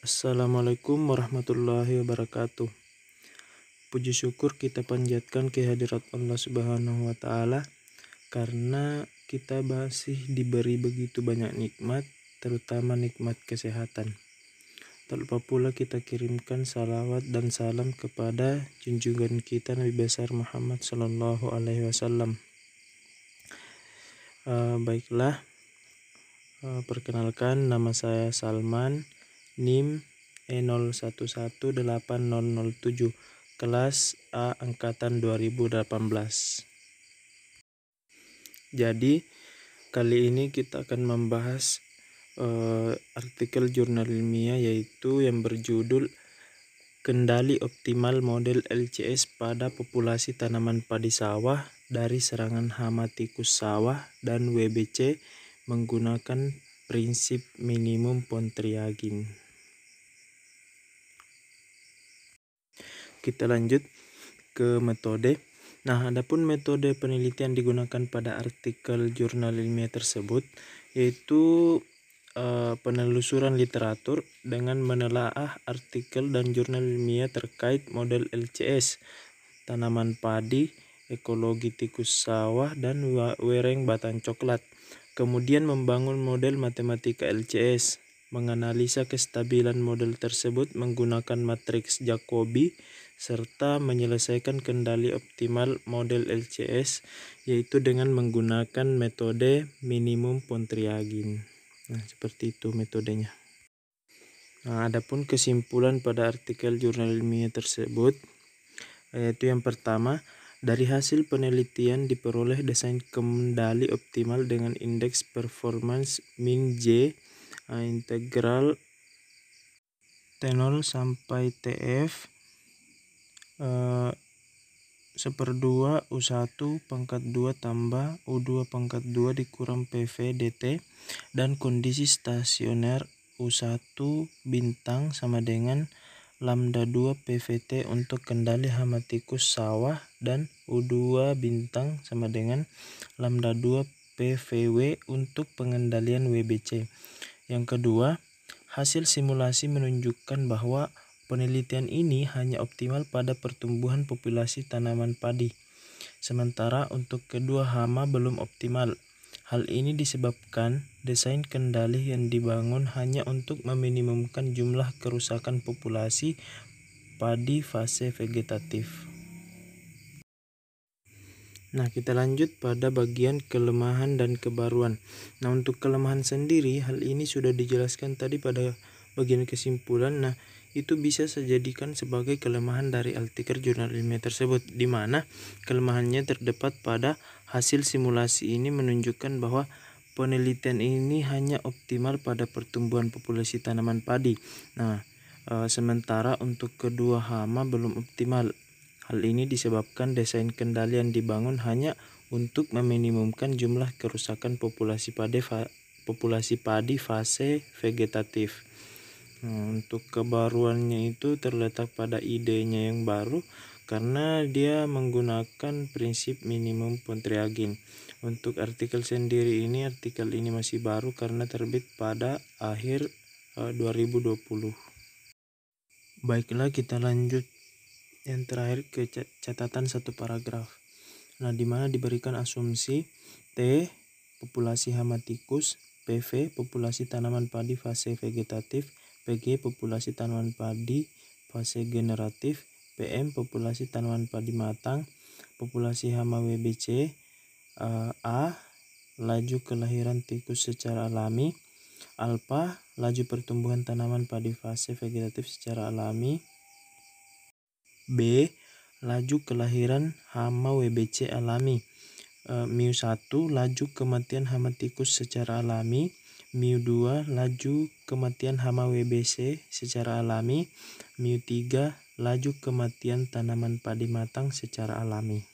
Assalamualaikum warahmatullahi wabarakatuh. Puji syukur kita panjatkan kehadirat Allah Subhanahu wa Ta'ala karena kita masih diberi begitu banyak nikmat, terutama nikmat kesehatan. Tak lupa pula kita kirimkan salawat dan salam kepada junjungan kita Nabi besar Muhammad Sallallahu Alaihi Wasallam. Baiklah, perkenalkan nama saya Salman, NIM E01180007, kelas A angkatan 2018. Jadi kali ini kita akan membahas artikel jurnal ilmiah yaitu yang berjudul Kendali Optimal Model LCS pada Populasi Tanaman Padi Sawah dari Serangan Hama Tikus Sawah dan WBC menggunakan prinsip minimum Pontryagin. Kita lanjut ke metode. Adapun metode penelitian digunakan pada artikel jurnal ilmiah tersebut yaitu penelusuran literatur dengan menelaah artikel dan jurnal ilmiah terkait model LCS, tanaman padi, ekologi tikus sawah, dan wereng batang coklat. Kemudian membangun model matematika LCS, menganalisa kestabilan model tersebut menggunakan matriks Jacobi, serta menyelesaikan kendali optimal model LCS yaitu dengan menggunakan metode minimum Pontryagin. Seperti itu metodenya. Adapun kesimpulan pada artikel jurnal ilmiah tersebut yaitu yang pertama, dari hasil penelitian diperoleh desain kendali optimal dengan indeks performance min J integral T0 sampai TF 1/2 U1 pangkat 2 tambah U2 pangkat 2 dikurang PV DT dan kondisi stasioner U1 bintang sama dengan lambda 2 PVT untuk kendali hama tikus sawah dan U2 bintang sama dengan lambda 2 PVW untuk pengendalian WBC. Yang kedua, hasil simulasi menunjukkan bahwa penelitian ini hanya optimal pada pertumbuhan populasi tanaman padi, sementara untuk kedua hama belum optimal. Hal ini disebabkan desain kendali yang dibangun hanya untuk meminimumkan jumlah kerusakan populasi padi fase vegetatif. Kita lanjut pada bagian kelemahan dan kebaruan. Untuk kelemahan sendiri, hal ini sudah dijelaskan tadi pada bagian kesimpulan. Itu bisa saya jadikan sebagai kelemahan dari artikel jurnal ilmiah tersebut, di mana kelemahannya terdapat pada hasil simulasi ini menunjukkan bahwa penelitian ini hanya optimal pada pertumbuhan populasi tanaman padi. Sementara untuk kedua hama belum optimal. Hal ini disebabkan desain kendali yang dibangun hanya untuk meminimumkan jumlah kerusakan populasi padi fase vegetatif. Untuk kebaruannya itu terletak pada idenya yang baru karena dia menggunakan prinsip minimum Pontryagin. Untuk artikel sendiri ini, artikel ini masih baru karena terbit pada akhir 2020. Baiklah, kita lanjut yang terakhir ke catatan satu paragraf. Di mana diberikan asumsi T populasi hama tikus, PV populasi tanaman padi fase vegetatif, PG populasi tanaman padi fase generatif, PM populasi tanaman padi matang, populasi hama WBC, A laju kelahiran tikus secara alami, alpha laju pertumbuhan tanaman padi fase vegetatif secara alami, B laju kelahiran hama WBC alami, mu1 laju kematian hama tikus secara alami, mu2 laju kematian hama WBC secara alami, mu3 laju kematian tanaman padi matang secara alami.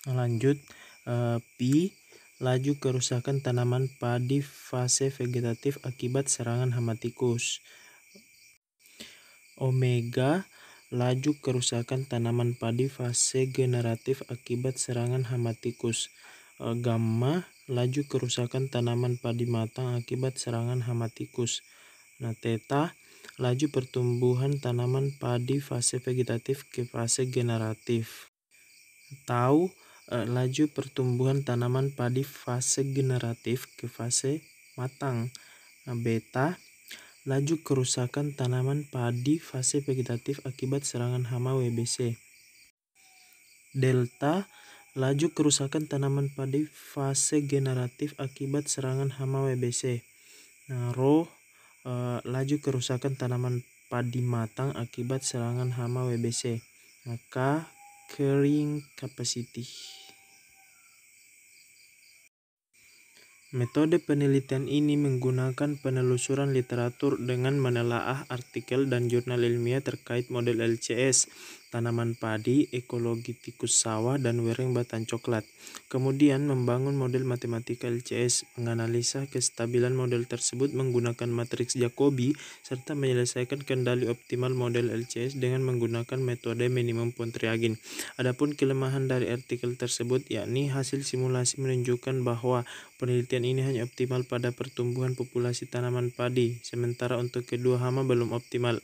Lanjut, P laju kerusakan tanaman padi fase vegetatif akibat serangan hama tikus, omega laju kerusakan tanaman padi fase generatif akibat serangan hama tikus, gamma laju kerusakan tanaman padi matang akibat serangan hama tikus, Nah, theta, laju pertumbuhan tanaman padi fase vegetatif ke fase generatif. Tau, laju pertumbuhan tanaman padi fase generatif ke fase matang. Nah, beta, laju kerusakan tanaman padi fase vegetatif akibat serangan hama WBC. Delta, laju kerusakan tanaman padi fase generatif akibat serangan hama WBC. Nah, Rho, laju kerusakan tanaman padi matang akibat serangan hama WBC. Nah, K, carrying capacity. Metode penelitian ini menggunakan penelusuran literatur dengan menelaah artikel dan jurnal ilmiah terkait model LCS, tanaman padi, ekologi tikus sawah, dan wereng batang coklat. Kemudian membangun model matematika LCS, menganalisa kestabilan model tersebut menggunakan matriks Jacobi, serta menyelesaikan kendali optimal model LCS dengan menggunakan metode minimum Pontryagin. Adapun kelemahan dari artikel tersebut yakni hasil simulasi menunjukkan bahwa penelitian ini hanya optimal pada pertumbuhan populasi tanaman padi, sementara untuk kedua hama belum optimal.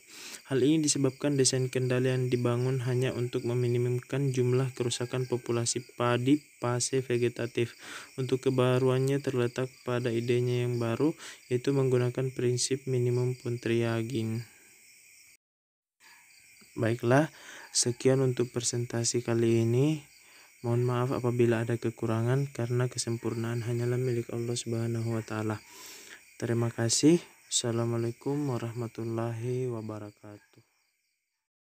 Hal ini disebabkan desain kendali yang dibangun hanya untuk meminimumkan jumlah kerusakan populasi padi fase vegetatif. Untuk kebaruannya terletak pada idenya yang baru, yaitu menggunakan prinsip minimum Pontryagin. Baiklah, sekian untuk presentasi kali ini. Mohon maaf apabila ada kekurangan karena kesempurnaan hanyalah milik Allah Subhanahu wa taala. Terima kasih. Assalamualaikum warahmatullahi wabarakatuh.